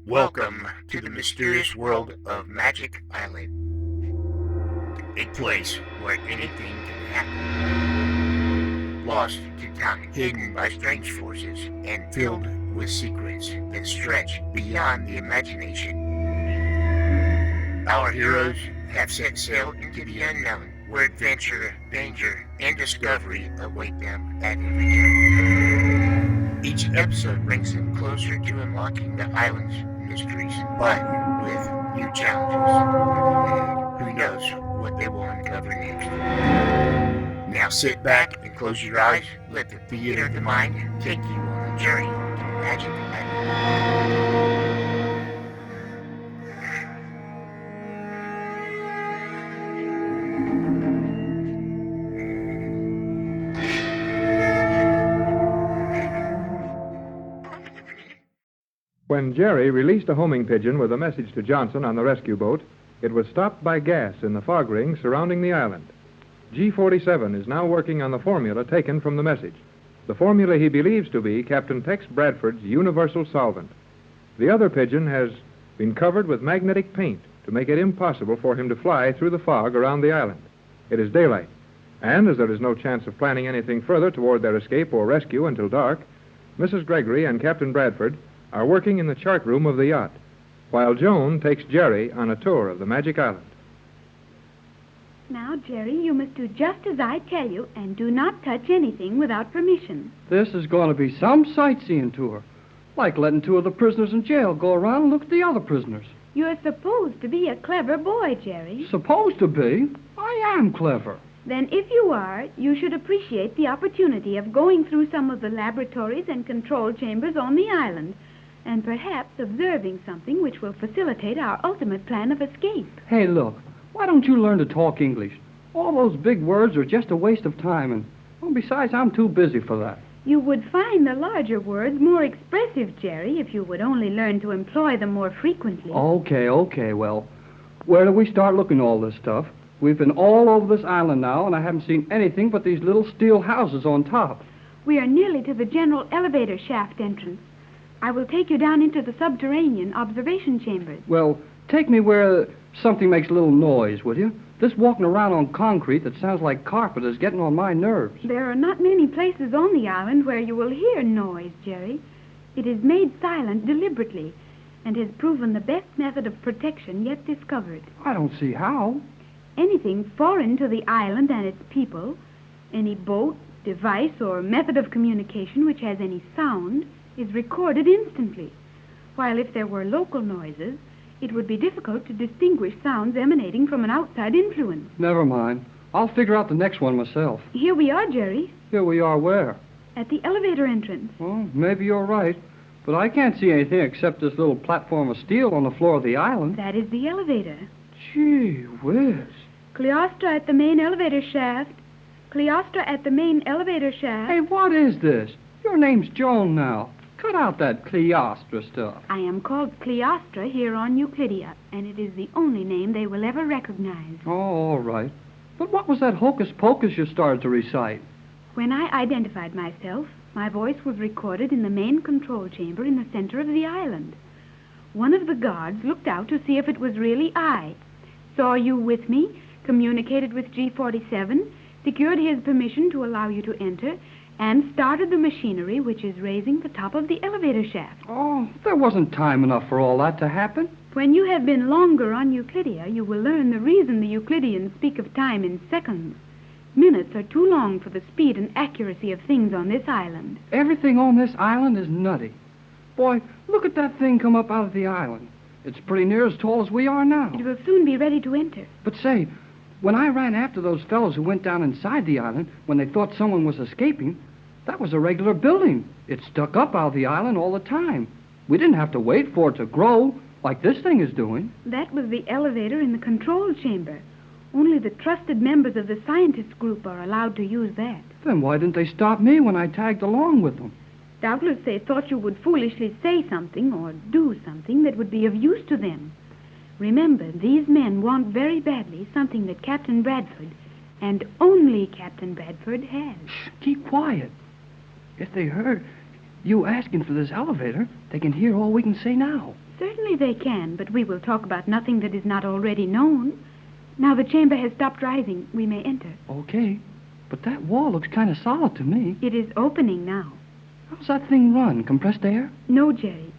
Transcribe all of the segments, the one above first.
Welcome to the mysterious world of Magic Island, a place where anything can happen. Lost to time, hidden by strange forces, and filled with secrets that stretch beyond the imagination. Our heroes have set sail into the unknown, where adventure, danger, and discovery await them at every turn. Each episode brings them closer to unlocking the island's mysteries, but with new challenges. Who knows what they will uncover next? Now sit back and close your eyes. Let the theater of the mind take you on a journey to Magic Island. When Jerry released a homing pigeon with a message to Johnson on the rescue boat, it was stopped by gas in the fog ring surrounding the island. G47 is now working on the formula taken from the message. The formula he believes to be Captain Tex Bradford's universal solvent. The other pigeon has been covered with magnetic paint to make it impossible for him to fly through the fog around the island. It is daylight, and as there is no chance of planning anything further toward their escape or rescue until dark, Mrs. Gregory and Captain Bradford are working in the chart room of the yacht, while Joan takes Jerry on a tour of the Magic Island. Now, Jerry, you must do just as I tell you and do not touch anything without permission. This is going to be some sightseeing tour. Like letting two of the prisoners in jail go around and look at the other prisoners. You're supposed to be a clever boy, Jerry. Supposed to be? I am clever. Then if you are, you should appreciate the opportunity of going through some of the laboratories and control chambers on the island, and perhaps observing something which will facilitate our ultimate plan of escape. Hey, look, why don't you learn to talk English? All those big words are just a waste of time, and besides, I'm too busy for that. You would find the larger words more expressive, Jerry, if you would only learn to employ them more frequently. Okay, well, where do we start looking at all this stuff? We've been all over this island now, and I haven't seen anything but these little steel houses on top. We are nearly to the general elevator shaft entrance. I will take you down into the subterranean observation chambers. Well, take me where something makes a little noise, will you? This walking around on concrete that sounds like carpet is getting on my nerves. There are not many places on the island where you will hear noise, Jerry. It is made silent deliberately and has proven the best method of protection yet discovered. I don't see how. Anything foreign to the island and its people, any boat, device, or method of communication which has any sound, is recorded instantly, while if there were local noises, it would be difficult to distinguish sounds emanating from an outside influence. Never mind. I'll figure out the next one myself. Here we are, Jerry. Here we are where? At the elevator entrance. Well, maybe you're right, but I can't see anything except this little platform of steel on the floor of the island. That is the elevator. Gee whiz. Cleostra at the main elevator shaft. Cleostra at the main elevator shaft. Hey, what is this? Your name's Joan now. Cut out that Cleostra stuff. I am called Cleostra here on Euclidia, and it is the only name they will ever recognize. Oh, all right. But what was that hocus pocus you started to recite? When I identified myself, my voice was recorded in the main control chamber in the center of the island. One of the guards looked out to see if it was really I, saw you with me, communicated with G47, secured his permission to allow you to enter, and started the machinery which is raising the top of the elevator shaft. Oh, there wasn't time enough for all that to happen. When you have been longer on Euclidia, you will learn the reason the Euclideans speak of time in seconds. Minutes are too long for the speed and accuracy of things on this island. Everything on this island is nutty. Boy, look at that thing come up out of the island. It's pretty near as tall as we are now. It will soon be ready to enter. But say, when I ran after those fellows who went down inside the island when they thought someone was escaping, that was a regular building. It stuck up out of the island all the time. We didn't have to wait for it to grow like this thing is doing. That was the elevator in the control chamber. Only the trusted members of the scientist group are allowed to use that. Then why didn't they stop me when I tagged along with them? Doubtless they thought you would foolishly say something or do something that would be of use to them. Remember, these men want very badly something that Captain Bradford, and only Captain Bradford, has. Shh, keep quiet. If they heard you asking for this elevator, they can hear all we can say now. Certainly they can, but we will talk about nothing that is not already known. Now the chamber has stopped rising. We may enter. Okay. But that wall looks kind of solid to me. It is opening now. How's that thing run? Compressed air? No, Jerry.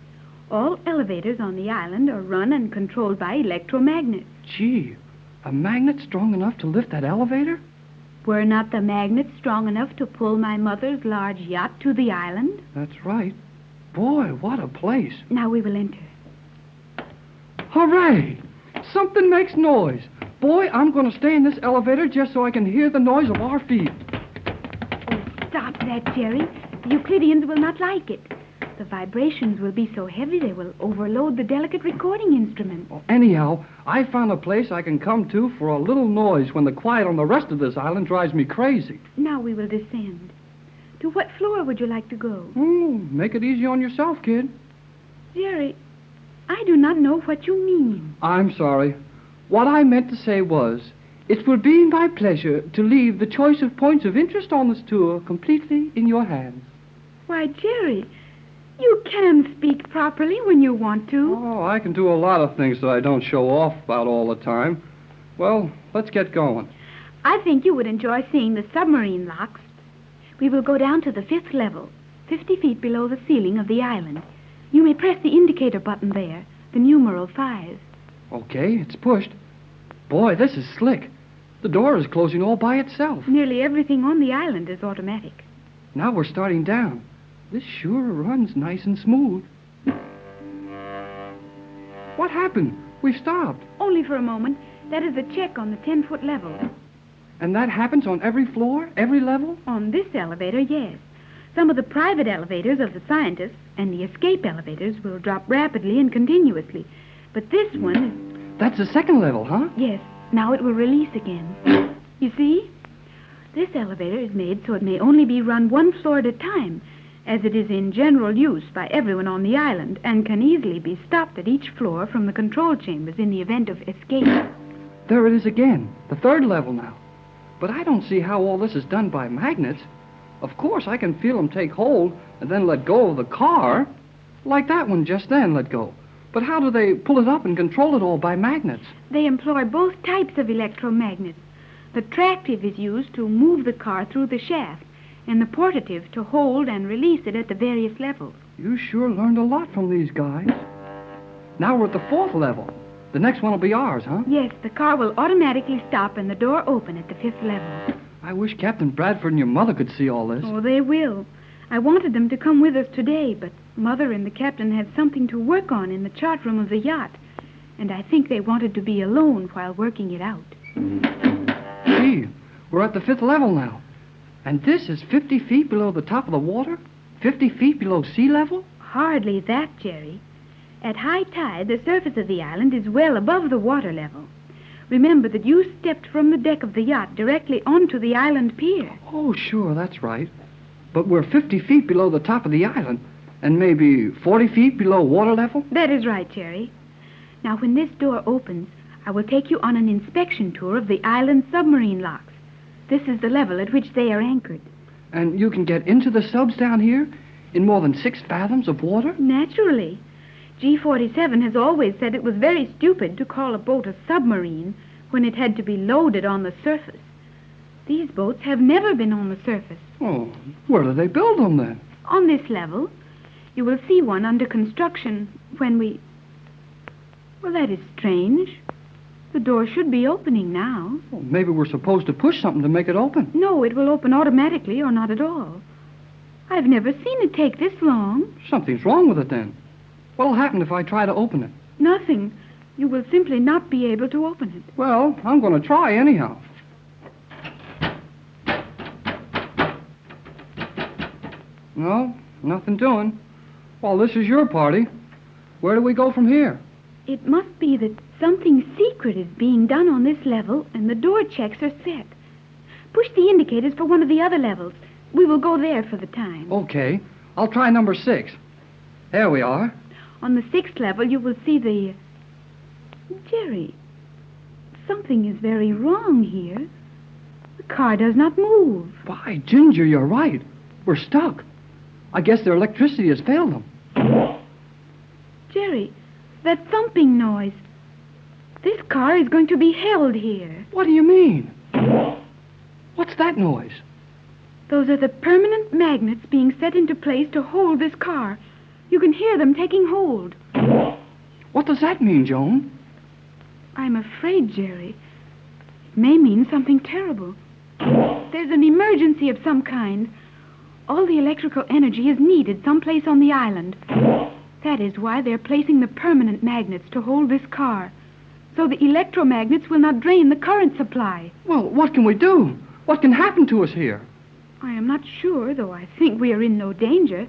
All elevators on the island are run and controlled by electromagnets. Gee, a magnet strong enough to lift that elevator? Were not the magnets strong enough to pull my mother's large yacht to the island? That's right. Boy, what a place. Now we will enter. Hooray! Something makes noise. Boy, I'm going to stay in this elevator just so I can hear the noise of our feet. Oh, stop that, Jerry. The Euclideans will not like it. The vibrations will be so heavy they will overload the delicate recording instrument. Well, anyhow, I found a place I can come to for a little noise when the quiet on the rest of this island drives me crazy. Now we will descend. To what floor would you like to go? Make it easy on yourself, kid. Jerry, I do not know what you mean. I'm sorry. What I meant to say was, it will be my pleasure to leave the choice of points of interest on this tour completely in your hands. Why, Jerry, you can speak properly when you want to. Oh, I can do a lot of things that I don't show off about all the time. Well, let's get going. I think you would enjoy seeing the submarine locks. We will go down to the 5th level, 50 feet below the ceiling of the island. You may press the indicator button there, the numeral 5. Okay, it's pushed. Boy, this is slick. The door is closing all by itself. Nearly everything on the island is automatic. Now we're starting down. This sure runs nice and smooth. What happened? We've stopped. Only for a moment. That is a check on the 10-foot level. And that happens on every floor, every level? On this elevator, yes. Some of the private elevators of the scientists and the escape elevators will drop rapidly and continuously. But this one is... That's the 2nd level, huh? Yes. Now it will release again. You see? This elevator is made so it may only be run one floor at a time, as it is in general use by everyone on the island and can easily be stopped at each floor from the control chambers in the event of escape. There it is again, the 3rd level now. But I don't see how all this is done by magnets. Of course, I can feel them take hold and then let go of the car, like that one just then let go. But how do they pull it up and control it all by magnets? They employ both types of electromagnets. The tractive is used to move the car through the shaft, and the portative to hold and release it at the various levels. You sure learned a lot from these guys. Now we're at the 4th level. The next one will be ours, huh? Yes, the car will automatically stop and the door open at the 5th level. I wish Captain Bradford and your mother could see all this. Oh, they will. I wanted them to come with us today, but Mother and the captain had something to work on in the chart room of the yacht, and I think they wanted to be alone while working it out. Gee, we're at the 5th level now. And this is 50 feet below the top of the water? 50 feet below sea level? Hardly that, Jerry. At high tide, the surface of the island is well above the water level. Remember that you stepped from the deck of the yacht directly onto the island pier. Oh, sure, that's right. But we're 50 feet below the top of the island, and maybe 40 feet below water level? That is right, Jerry. Now, when this door opens, I will take you on an inspection tour of the island submarine locks. This is the level at which they are anchored. And you can get into the subs down here in more than 6 fathoms of water? Naturally. G47 has always said it was very stupid to call a boat a submarine when it had to be loaded on the surface. These boats have never been on the surface. Oh, where do they build them then? On this level. You will see one under construction when we... Well, that is strange. The door should be opening now. Well, maybe we're supposed to push something to make it open. No, it will open automatically or not at all. I've never seen it take this long. Something's wrong with it then. What'll happen if I try to open it? Nothing. You will simply not be able to open it. Well, I'm going to try anyhow. No, nothing doing. Well, this is your party. Where do we go from here? It must be that something secret is being done on this level and the door checks are set. Push the indicators for one of the other levels. We will go there for the time. Okay. I'll try number 6. There we are. On the 6th level, you will see the... Jerry, something is very wrong here. The car does not move. Why, Ginger, you're right. We're stuck. I guess their electricity has failed them. Jerry, That thumping noise. This car is going to be held here. What do you mean? What's that noise? Those are the permanent magnets being set into place to hold this car. You can hear them taking hold. What does that mean, Joan? I'm afraid, Jerry. It may mean something terrible. There's an emergency of some kind. All the electrical energy is needed someplace on the island. That is why they're placing the permanent magnets to hold this car, so the electromagnets will not drain the current supply. Well, what can we do? What can happen to us here? I am not sure, though I think we are in no danger.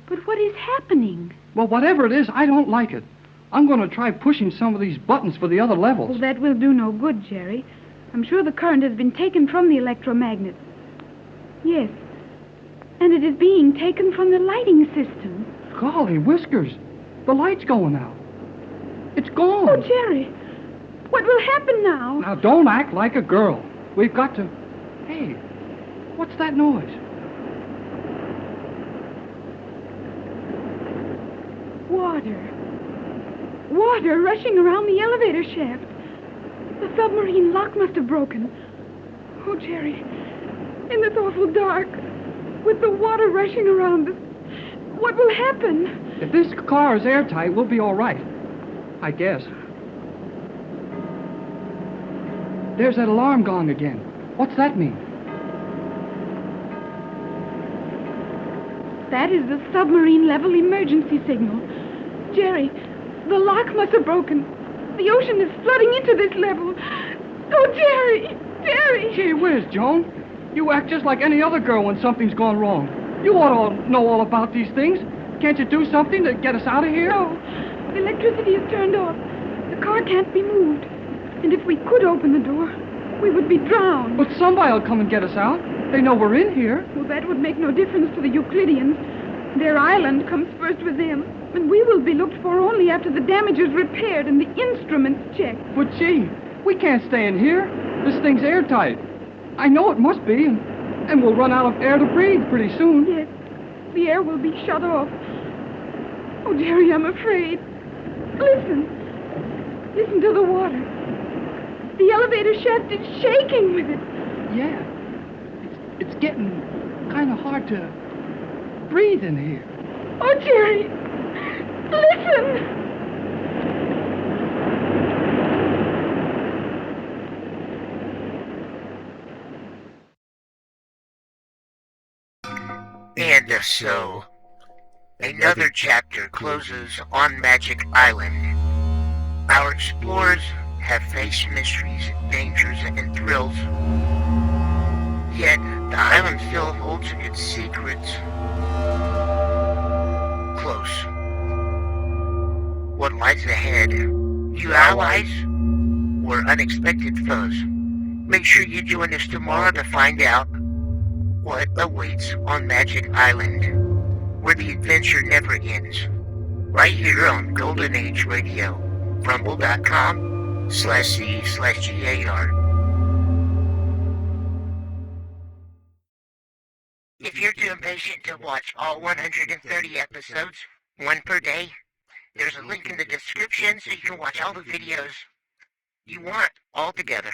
But what is happening? Well, whatever it is, I don't like it. I'm going to try pushing some of these buttons for the other levels. Well, that will do no good, Jerry. I'm sure the current has been taken from the electromagnets. Yes, and it is being taken from the lighting system. Golly whiskers, the light's going out. It's gone. Oh, Jerry, what will happen now? Now, don't act like a girl. We've got to... Hey, what's that noise? Water. Water rushing around the elevator shaft. The submarine lock must have broken. Oh, Jerry, in this awful dark, with the water rushing around us, what will happen? If this car is airtight, we'll be all right. I guess. There's that alarm gong again. What's that mean? That is the submarine level emergency signal. Jerry, the lock must have broken. The ocean is flooding into this level. Oh, Jerry! Jerry! Gee whiz, Joan. You act just like any other girl when something's gone wrong. You ought to know all about these things. Can't you do something to get us out of here? No. The electricity is turned off. The car can't be moved. And if we could open the door, we would be drowned. But somebody will come and get us out. They know we're in here. Well, that would make no difference to the Euclideans. Their island comes first with them. And we will be looked for only after the damage is repaired and the instruments checked. But gee, we can't stay in here. This thing's airtight. I know it must be, and we'll run out of air to breathe pretty soon. Yes, the air will be shut off. Oh, Jerry, I'm afraid. Listen. Listen to the water. The elevator shaft is shaking with it. Yeah. It's getting kind of hard to breathe in here. Oh, Jerry. Listen. And so, another chapter closes on Magic Island. Our explorers have faced mysteries, dangers, and thrills. Yet, the island still holds its secrets close. What lies ahead? New allies? Or unexpected foes? Make sure you join us tomorrow to find out what awaits on Magic Island, where the adventure never ends. Right here on Golden Age Radio, rumble.com/C/GAR. If you're too impatient to watch all 130 episodes, one per day, there's a link in the description so you can watch all the videos you want all together.